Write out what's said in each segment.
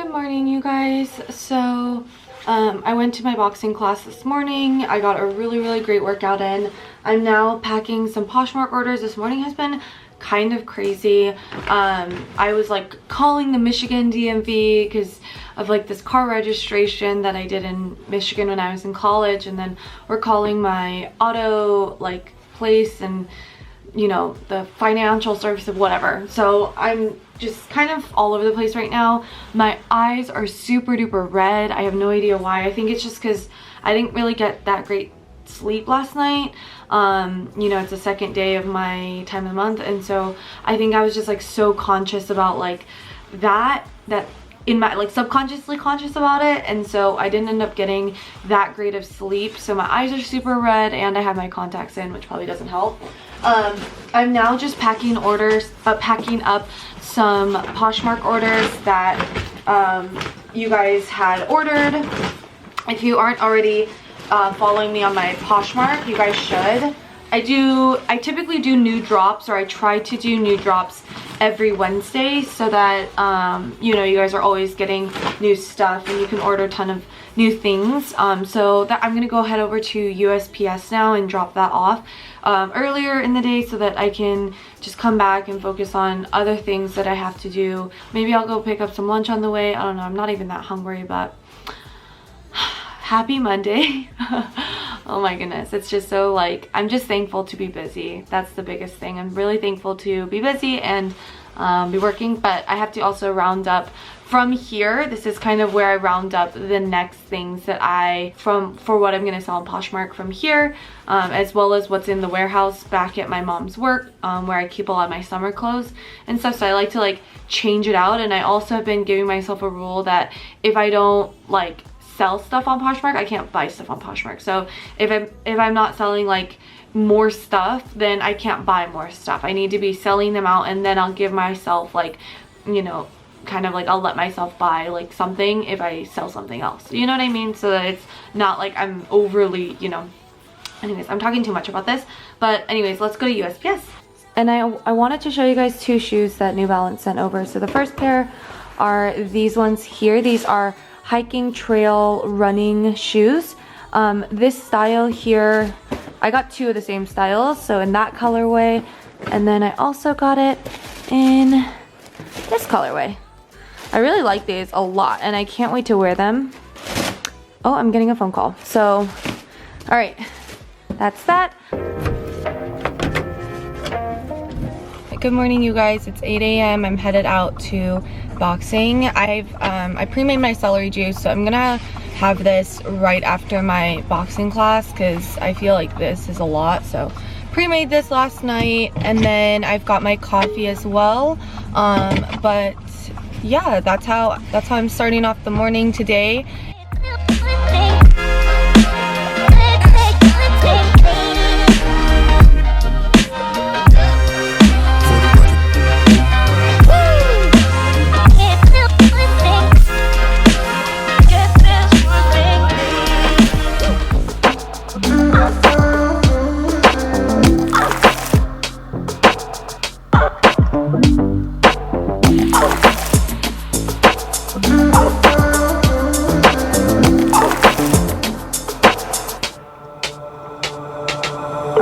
Good morning, you guys. So I went to my boxing class this morning. I got a really great workout in. I'm now packing some Poshmark orders. This morning has been kind of crazy. I was like calling the Michigan DMV because of like this car registration that I did in Michigan when I was in college, and then we're calling my auto like place and, you know, the financial service of whatever. So I'm just kind of all over the place right now. My eyes are super duper red. I have no idea why. I think it's just because I didn't really get that great sleep last night. You know, it's the second day of my time of the month, and so I think I was just like so conscious about like that in my like subconsciously conscious about it, and so I didn't end up getting that great of sleep. So my eyes are super red and I have my contacts in, which probably doesn't help. I'm now just packing up some Poshmark orders that you guys had ordered. If you aren't already following me on my Poshmark, you guys should. I typically do new drops, or I try to do new drops every Wednesday, so that you know, you guys are always getting new stuff and you can order a ton of new things. So that I'm gonna go head over to USPS now and drop that off earlier in the day, so that I can just come back and focus on other things that I have to do. Maybe I'll go pick up some lunch on the way. I don't know, I'm not even that hungry, but happy Monday. Oh my goodness, it's just so like, I'm just thankful to be busy. That's the biggest thing. I'm really thankful to be busy and be working, but I have to also round up from here. This is kind of where I round up the next things that for what I'm gonna sell on Poshmark from here, as well as what's in the warehouse back at my mom's work, where I keep a lot of my summer clothes and stuff. So I like to like change it out, and I also have been giving myself a rule that if I don't like sell stuff on Poshmark, I can't buy stuff on Poshmark. So if I'm not selling like more stuff, then I can't buy more stuff. I need to be selling them out, and then I'll give myself like, you know, kind of like I'll let myself buy like something if I sell something else, you know what I mean? So that it's not like I'm overly, you know. Anyways, I'm talking too much about this, but anyways, let's go to USPS. And I wanted to show you guys two shoes that New Balance sent over. So the first pair are these ones here. These are hiking trail running shoes. This style here, I got two of the same styles, so in that colorway, and then I also got it in this colorway. I really like these a lot, and I can't wait to wear them. Oh, I'm getting a phone call. So, all right, that's that. Good morning, you guys. It's 8 a.m. I'm headed out to boxing. I pre-made my celery juice, so I'm gonna have this right after my boxing class because I feel like this is a lot. So pre-made this last night, and then I've got my coffee as well. But yeah, that's how I'm starting off the morning today.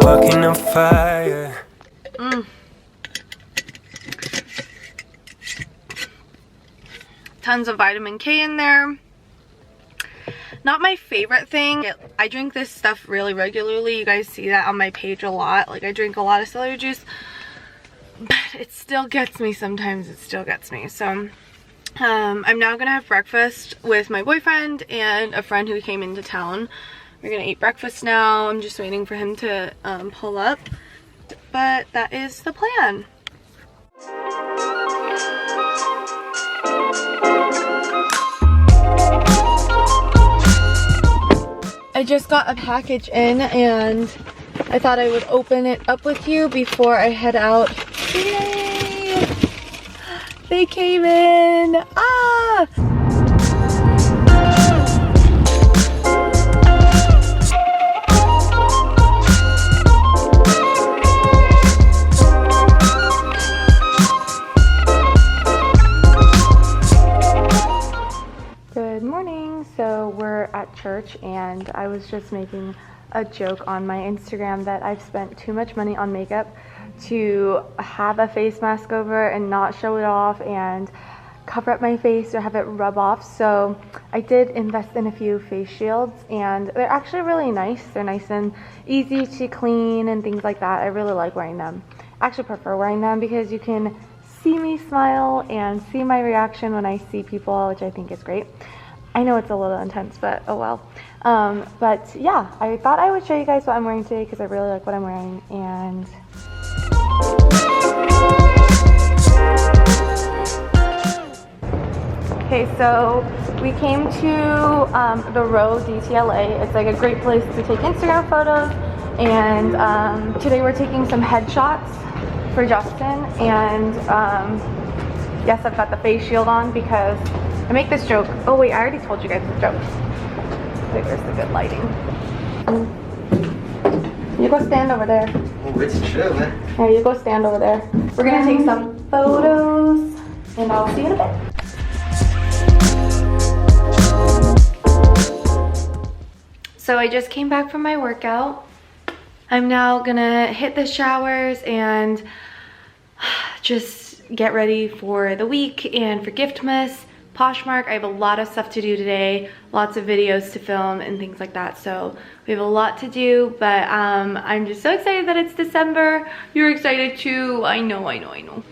Walking on fire. Tons of vitamin K in there. Not my favorite thing. I drink this stuff really regularly. You guys see that on my page a lot. Like, I drink a lot of celery juice, but it still gets me sometimes. It still gets me. So I'm now gonna have breakfast with my boyfriend and a friend who came into town. We're gonna eat breakfast now. I'm just waiting for him to pull up, but that is the plan. I just got a package in, and I thought I would open it up with you before I head out. Yay! They came in! Ah! morning. So we're at church and I was just making a joke on my Instagram that I've spent too much money on makeup to have a face mask over and not show it off and cover up my face or have it rub off. So I did invest in a few face shields and they're actually really nice. They're nice and easy to clean and things like that. I really like wearing them. I actually prefer wearing them because you can see me smile and see my reaction when I see people, which I think is great. I know it's a little intense, but oh well. But yeah, I thought I would show you guys what I'm wearing today because I really like what I'm wearing. And okay, so we came to the Rio DTLA. It's like a great place to take Instagram photos. And today we're taking some headshots for Justin. And yes, I've got the face shield on because I make this joke. Oh wait, I already told you guys the joke. Wait, there's the good lighting. You go stand over there. Oh, it's chilling. Here, you go stand over there. We're gonna take some photos and I'll see you in a bit. So I just came back from my workout. I'm now gonna hit the showers and just get ready for the week and for Giftmas, Poshmark. I have a lot of stuff to do today, lots of videos to film and things like that. So we have a lot to do, but I'm just so excited that it's December. You're excited too. I know.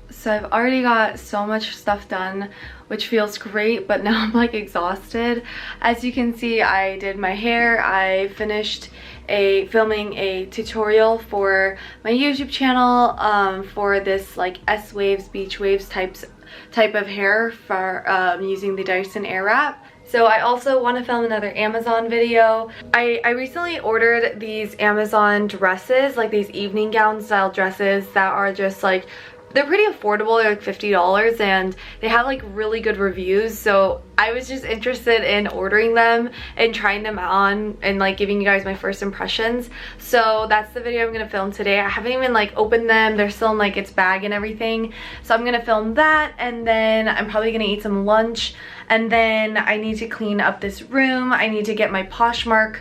So I've already got so much stuff done, which feels great, but now I'm like exhausted. As you can see, I did my hair. I finished filming a tutorial for my YouTube channel for this like S-Waves, Beach Waves type of hair for using the Dyson Airwrap. So I also want to film another Amazon video. I recently ordered these Amazon dresses, like these evening gown style dresses that are just like, they're pretty affordable. They're like $50 and they have like really good reviews. So I was just interested in ordering them and trying them on and like giving you guys my first impressions. So that's the video I'm gonna film today. I haven't even like opened them. They're still in like its bag and everything. So I'm gonna film that and then I'm probably gonna eat some lunch. And then I need to clean up this room. I need to get my Poshmark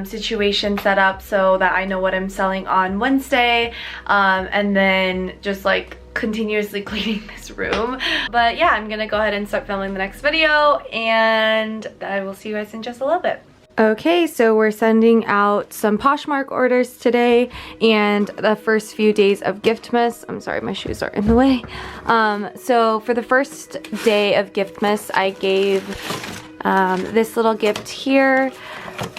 situation set up so that I know what I'm selling on Wednesday. And then just like continuously cleaning this room. But yeah, I'm gonna go ahead and start filming the next video and I will see you guys in just a little bit. Okay, so we're sending out some Poshmark orders today and the first few days of Giftmas. I'm sorry, my shoes are in the way. So for the first day of Giftmas, I gave this little gift here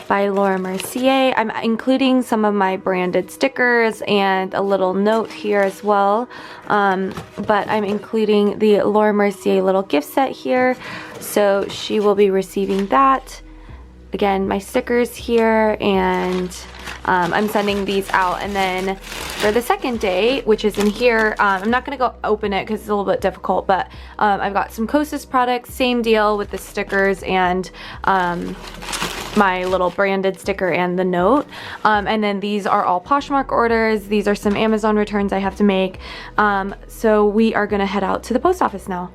by Laura Mercier. I'm including some of my branded stickers and a little note here as well. But I'm including the Laura Mercier little gift set here. So she will be receiving that. Again, my stickers here, and I'm sending these out. And then for the second day, which is in here, I'm not gonna go open it because it's a little bit difficult, but I've got some Kosas products, same deal with the stickers and my little branded sticker and the note. And then these are all Poshmark orders. These are some Amazon returns I have to make. So we are gonna head out to the post office now.